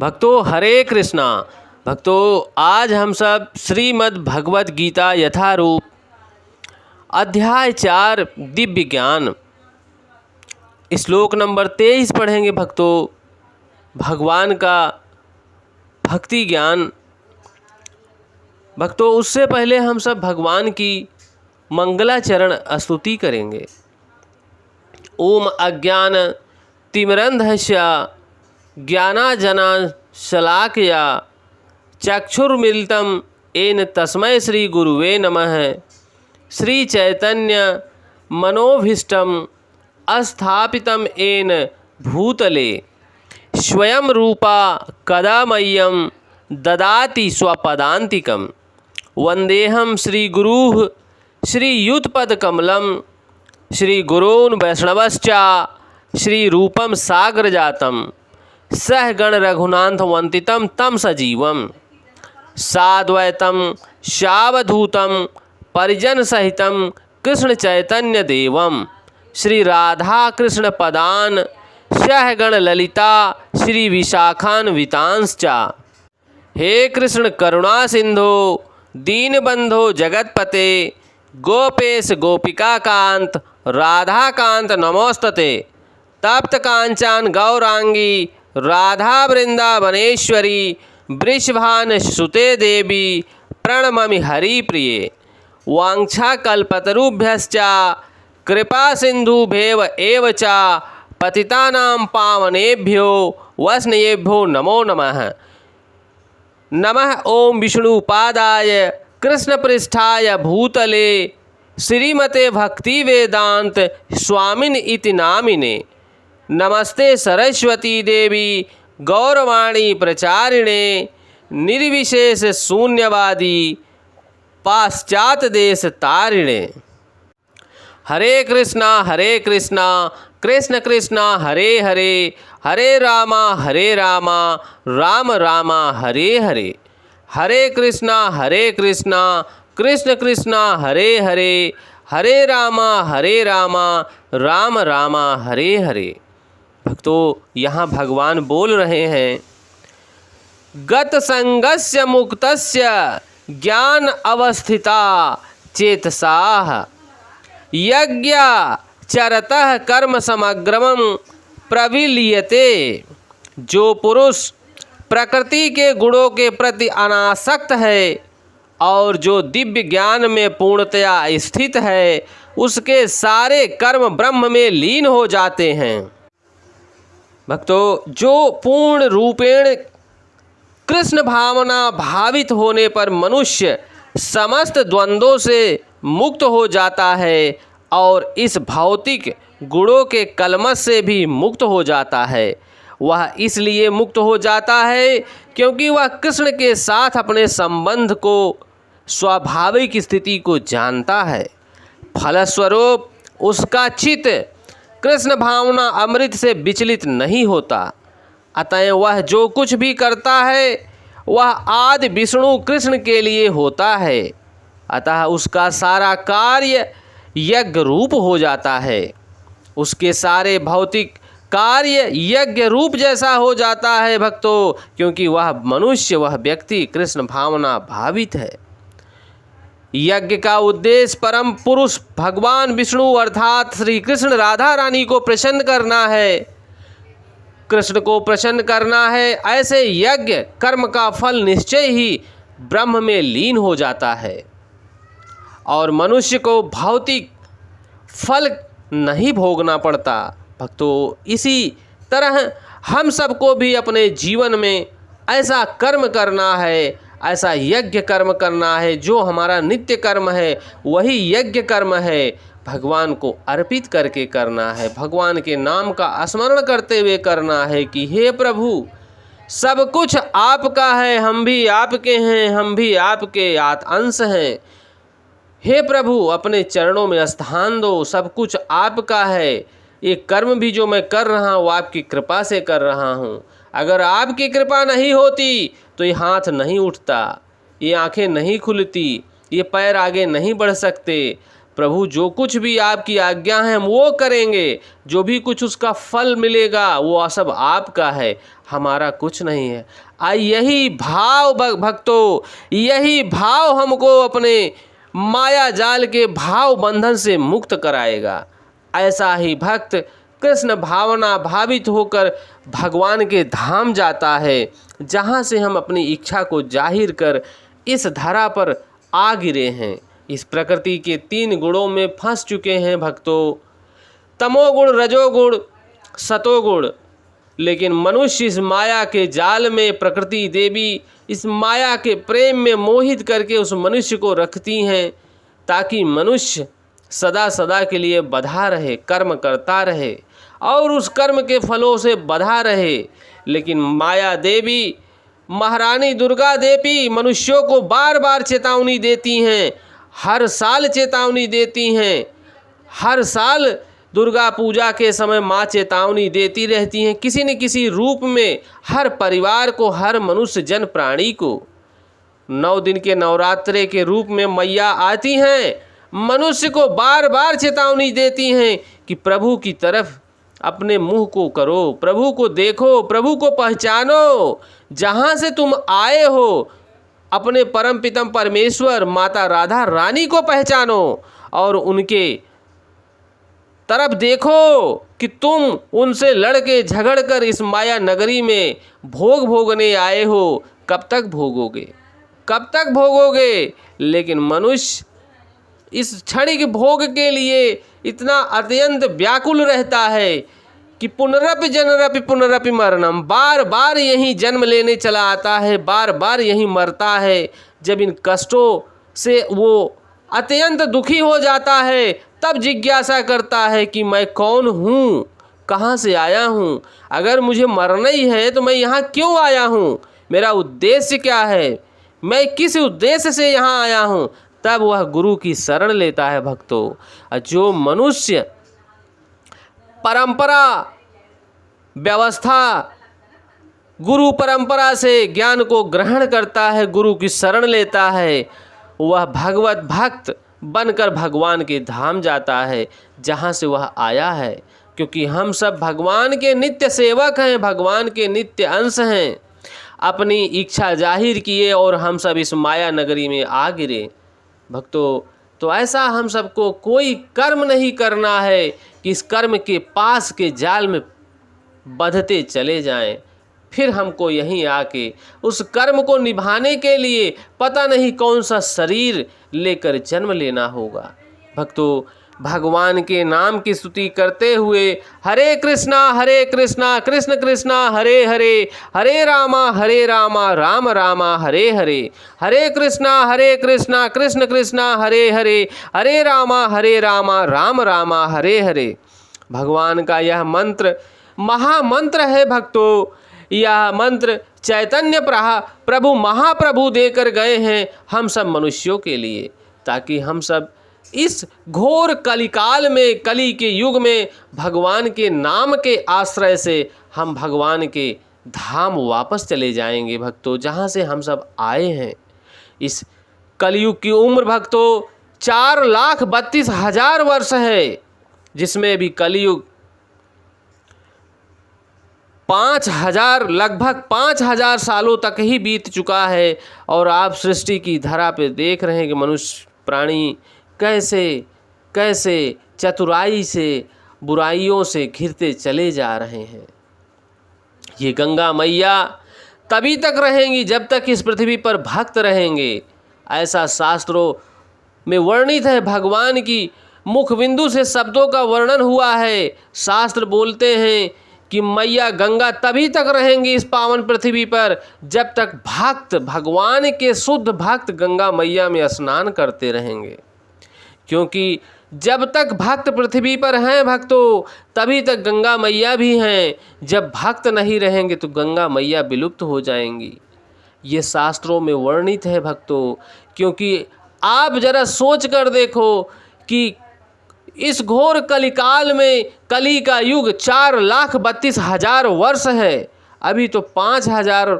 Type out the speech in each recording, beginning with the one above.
भक्तों हरे कृष्णा। भक्तों आज हम सब श्रीमद् भगवत गीता यथारूप अध्याय 4 दिव्य ज्ञान श्लोक नंबर 23 पढ़ेंगे। भक्तों भगवान का भक्ति ज्ञान। भक्तों उससे पहले हम सब भगवान की मंगलाचरण स्तुति करेंगे। ओम अज्ञान तिमिरन्धस्य ज्ञानांजनशलाकया चक्षुर्मिलितं येन तस्मै श्री गुरुवे नमः। श्री चैतन्य मनोभीष्टं स्थापितं येन भूतले स्वयं रूपा कदा मह्यं ददाति स्वपदान्तिकं। वन्देहं श्रीगुरुः श्रीयुतपदकमलं श्रीगुरून् वैष्णवश्च श्रीरूपं साग्रजातं सहगण रघुनाथवन्दितं तं सजीवं साद्वैतं सावधूतं परिजनसहितं कृष्णचैतन्यदेवं श्रीराधाकृष्णपदान् सहगण ललिता श्रीविशाखान्वितांश्च। हे कृष्ण करुणा सिंधो दीनबंधो जगत्पते गोपेश गोपिकाकांत राधाकांत नमोस्तते। तप्त कांचन गौरांगी राधा वृंदावनेश्वरी वृषभान सुते देवी प्रणममि हरिप्रिये। वाञ्छाकल्पतरुभ्यश्च कृपा सिन्धुभ्येव एव च पतितानां पावनेभ्यो वैष्णवेभ्यो नमो नमः। नमः ओम विष्णुपादाय कृष्णपृष्ठाय भूतले श्रीमते भक्तिवेदांत स्वामिन इति नामिने। नमस्ते सरस्वती देवी गौरवाणी प्रचारिणे निर्विशेष शून्यवादी पाश्चात देश तारिणे। हरे कृष्णा कृष्ण कृष्णा हरे हरे हरे राम राम राम हरे हरे। हरे कृष्णा कृष्ण कृष्णा हरे हरे हरे राम राम राम हरे हरे। भक्तों यहाँ भगवान बोल रहे हैं गत संगस्य मुक्तस्य ज्ञान अवस्थिता चेतसाः यज्ञ चरतः कर्म समग्रमं प्रविलीयते। जो पुरुष प्रकृति के गुणों के प्रति अनासक्त है और जो दिव्य ज्ञान में पूर्णतया स्थित है उसके सारे कर्म ब्रह्म में लीन हो जाते हैं। भक्तों जो पूर्ण रूपेण कृष्ण भावना भावित होने पर मनुष्य समस्त द्वंद्वों से मुक्त हो जाता है और इस भौतिक गुणों के कलमश से भी मुक्त हो जाता है। वह इसलिए मुक्त हो जाता है क्योंकि वह कृष्ण के साथ अपने संबंध को स्वाभाविक स्थिति को जानता है। फलस्वरूप उसका चित्त कृष्ण भावना अमृत से विचलित नहीं होता। अतः वह जो कुछ भी करता है वह आदि विष्णु कृष्ण के लिए होता है। अतः उसका सारा कार्य यज्ञ रूप हो जाता है। उसके सारे भौतिक कार्य यज्ञ रूप जैसा हो जाता है भक्तों, क्योंकि वह मनुष्य वह व्यक्ति कृष्ण भावना भावित है। यज्ञ का उद्देश्य परम पुरुष भगवान विष्णु अर्थात श्री कृष्ण राधा रानी को प्रसन्न करना है, कृष्ण को प्रसन्न करना है। ऐसे यज्ञ कर्म का फल निश्चय ही ब्रह्म में लीन हो जाता है और मनुष्य को भौतिक फल नहीं भोगना पड़ता। भक्तों इसी तरह हम सबको भी अपने जीवन में ऐसा कर्म करना है, ऐसा यज्ञ कर्म करना है जो हमारा नित्य कर्म है, वही यज्ञ कर्म है। भगवान को अर्पित करके करना है, भगवान के नाम का स्मरण करते हुए करना है कि हे प्रभु सब कुछ आपका है, हम भी आपके हैं, हम भी आपके अंश हैं। हे प्रभु अपने चरणों में स्थान दो, सब कुछ आपका है। ये कर्म भी जो मैं कर रहा हूँ आपकी कृपा से कर रहा हूँ। अगर आपकी कृपा नहीं होती तो ये हाथ नहीं उठता, ये आंखें नहीं खुलती, ये पैर आगे नहीं बढ़ सकते। प्रभु जो कुछ भी आपकी आज्ञा है हम वो करेंगे, जो भी कुछ उसका फल मिलेगा वो सब आपका है, हमारा कुछ नहीं है। यही भाव भक्तों, यही भाव हमको अपने माया जाल के भाव बंधन से मुक्त कराएगा। ऐसा ही भक्त कृष्ण भावना भावित होकर भगवान के धाम जाता है, जहाँ से हम अपनी इच्छा को जाहिर कर इस धरा पर आ गिरे हैं। इस प्रकृति के 3 गुणों में फंस चुके हैं भक्तों, तमोगुण, रजोगुण, सतोगुण। लेकिन मनुष्य इस माया के जाल में, प्रकृति देवी इस माया के प्रेम में मोहित करके उस मनुष्य को रखती हैं, ताकि मनुष्य सदा सदा के लिए बंधा रहे, कर्म करता रहे और उस कर्म के फलों से बंधा रहे। लेकिन माया देवी, महारानी दुर्गा देवी मनुष्यों को बार बार चेतावनी देती हैं, हर साल चेतावनी देती हैं। हर साल दुर्गा पूजा के समय माँ चेतावनी देती रहती हैं, किसी न किसी रूप में हर परिवार को, हर मनुष्य जन प्राणी को। 9 दिन के नवरात्रे के रूप में मैया आती हैं, मनुष्य को बार बार चेतावनी देती हैं कि प्रभु की तरफ अपने मुंह को करो, प्रभु को देखो, प्रभु को पहचानो, जहाँ से तुम आए हो अपने परम पितम परमेश्वर माता राधा रानी को पहचानो और उनके तरफ देखो कि तुम उनसे लड़के झगड़ कर इस माया नगरी में भोग भोगने आए हो। कब तक भोगोगे, कब तक भोगोगे? लेकिन मनुष्य इस क्षणिक भोग के लिए इतना अत्यंत व्याकुल रहता है कि पुनरपि जनरपि पुनरपि मरणम, बार बार यहीं जन्म लेने चला आता है, बार बार यहीं मरता है। जब इन कष्टों से वो अत्यंत दुखी हो जाता है, तब जिज्ञासा करता है कि मैं कौन हूँ, कहाँ से आया हूँ, अगर मुझे मरना ही है तो मैं यहाँ क्यों आया हूँ, मेरा उद्देश्य क्या है, मैं किस उद्देश्य से यहाँ आया हूँ। तब वह गुरु की शरण लेता है भक्तों। जो मनुष्य परंपरा व्यवस्था गुरु परंपरा से ज्ञान को ग्रहण करता है, गुरु की शरण लेता है, वह भगवत भक्त बनकर भगवान के धाम जाता है, जहाँ से वह आया है। क्योंकि हम सब भगवान के नित्य सेवक हैं, भगवान के नित्य अंश हैं। अपनी इच्छा जाहिर किए और हम सब इस माया नगरी में आ गिरे भक्तों। तो ऐसा हम सबको कोई कर्म नहीं करना है कि इस कर्म के पास के जाल में बंधते चले जाएं, फिर हमको यहीं आके उस कर्म को निभाने के लिए पता नहीं कौन सा शरीर लेकर जन्म लेना होगा। भक्तों, भगवान के नाम की स्तुति करते हुए हरे कृष्णा कृष्ण कृष्णा हरे हरे, हरे रामा राम रामा हरे हरे, हरे कृष्णा कृष्ण कृष्णा हरे हरे, हरे रामा राम रामा हरे हरे। भगवान का यह मंत्र महामंत्र है भक्तों। यह मंत्र चैतन्य प्रभु महाप्रभु देकर गए हैं हम सब मनुष्यों के लिए, ताकि हम सब इस घोर कलिकाल में, कली के युग में भगवान के नाम के आश्रय से हम भगवान के धाम वापस चले जाएंगे भक्तों, जहाँ से हम सब आए हैं। इस कलयुग की उम्र भक्तों 4,32,000 वर्ष है, जिसमें भी कलयुग 5,000 लगभग 5,000 सालों तक ही बीत चुका है। और आप सृष्टि की धरा पे देख रहे हैं कि मनुष्य प्राणी कैसे कैसे चतुराई से बुराइयों से घिरते चले जा रहे हैं। ये गंगा मैया तभी तक रहेंगी जब तक इस पृथ्वी पर भक्त रहेंगे, ऐसा शास्त्रों में वर्णित है। भगवान की मुखबिंदु से शब्दों का वर्णन हुआ है। शास्त्र बोलते हैं कि मैया गंगा तभी तक रहेंगी इस पावन पृथ्वी पर जब तक भक्त, भगवान के शुद्ध भक्त गंगा मैया में स्नान करते रहेंगे। क्योंकि जब तक भक्त पृथ्वी पर हैं भक्तों, तभी तक गंगा मैया भी हैं। जब भक्त नहीं रहेंगे तो गंगा मैया विलुप्त हो जाएंगी। ये शास्त्रों में वर्णित है भक्तों। क्योंकि आप जरा सोच कर देखो कि इस घोर कलिकाल में, कली का युग 4,32,000 वर्ष है, अभी तो 5,000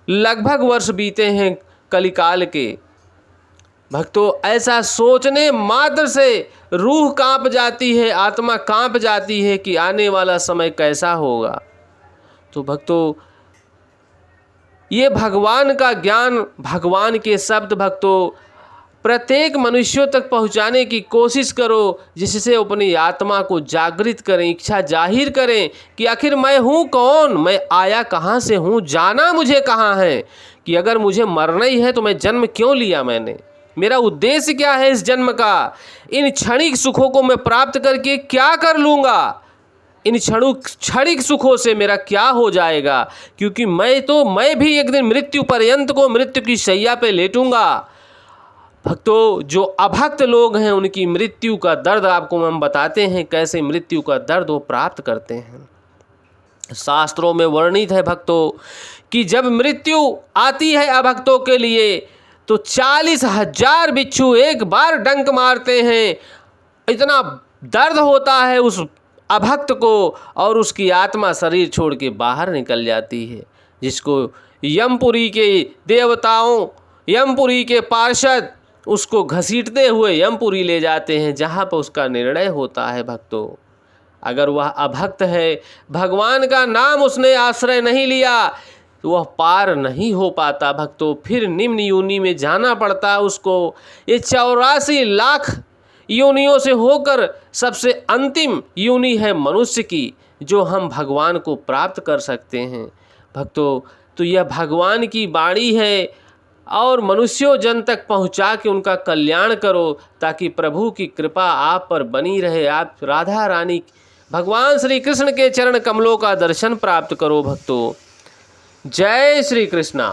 लगभग वर्ष बीते हैं कलिकाल के। भक्तों ऐसा सोचने मात्र से रूह कांप जाती है, आत्मा कांप जाती है कि आने वाला समय कैसा होगा। तो भक्तों ये भगवान का ज्ञान, भगवान के शब्द भक्तों प्रत्येक मनुष्यों तक पहुंचाने की कोशिश करो, जिससे अपनी आत्मा को जागृत करें, इच्छा जाहिर करें कि आखिर मैं हूँ कौन, मैं आया कहाँ से हूँ, जाना मुझे कहाँ है, कि अगर मुझे मरना ही है तो मैं जन्म क्यों लिया, मैंने मेरा उद्देश्य क्या है इस जन्म का, इन क्षणिक सुखों को मैं प्राप्त करके क्या कर लूँगा, इन क्षणिक सुखों से मेरा क्या हो जाएगा, क्योंकि मैं भी एक दिन मृत्यु पर्यंत को मृत्यु की शैया पे लेटूंगा। भक्तों जो अभक्त लोग हैं उनकी मृत्यु का दर्द आपको हम बताते हैं, कैसे मृत्यु का दर्द वो प्राप्त करते हैं। शास्त्रों में वर्णित है भक्तों कि जब मृत्यु आती है अभक्तों के लिए तो 40,000 बिच्छू एक बार डंक मारते हैं, इतना दर्द होता है उस अभक्त को, और उसकी आत्मा शरीर छोड़ के बाहर निकल जाती है, जिसको यमपुरी के देवताओं, यमपुरी के पार्षद उसको घसीटते हुए यमपुरी ले जाते हैं, जहाँ पर उसका निर्णय होता है। भक्तों अगर वह अभक्त है, भगवान का नाम उसने आश्रय नहीं लिया, तो वह पार नहीं हो पाता भक्तों, फिर निम्न योनि में जाना पड़ता है उसको। ये 84 लाख योनियों से होकर सबसे अंतिम योनि है मनुष्य की, जो हम भगवान को प्राप्त कर सकते हैं। भक्तों तो यह भगवान की वाणी है, और मनुष्यों जन तक पहुंचा के उनका कल्याण करो, ताकि प्रभु की कृपा आप पर बनी रहे, आप राधा रानी भगवान श्री कृष्ण के चरण कमलों का दर्शन प्राप्त करो। भक्तों जय श्री कृष्णा।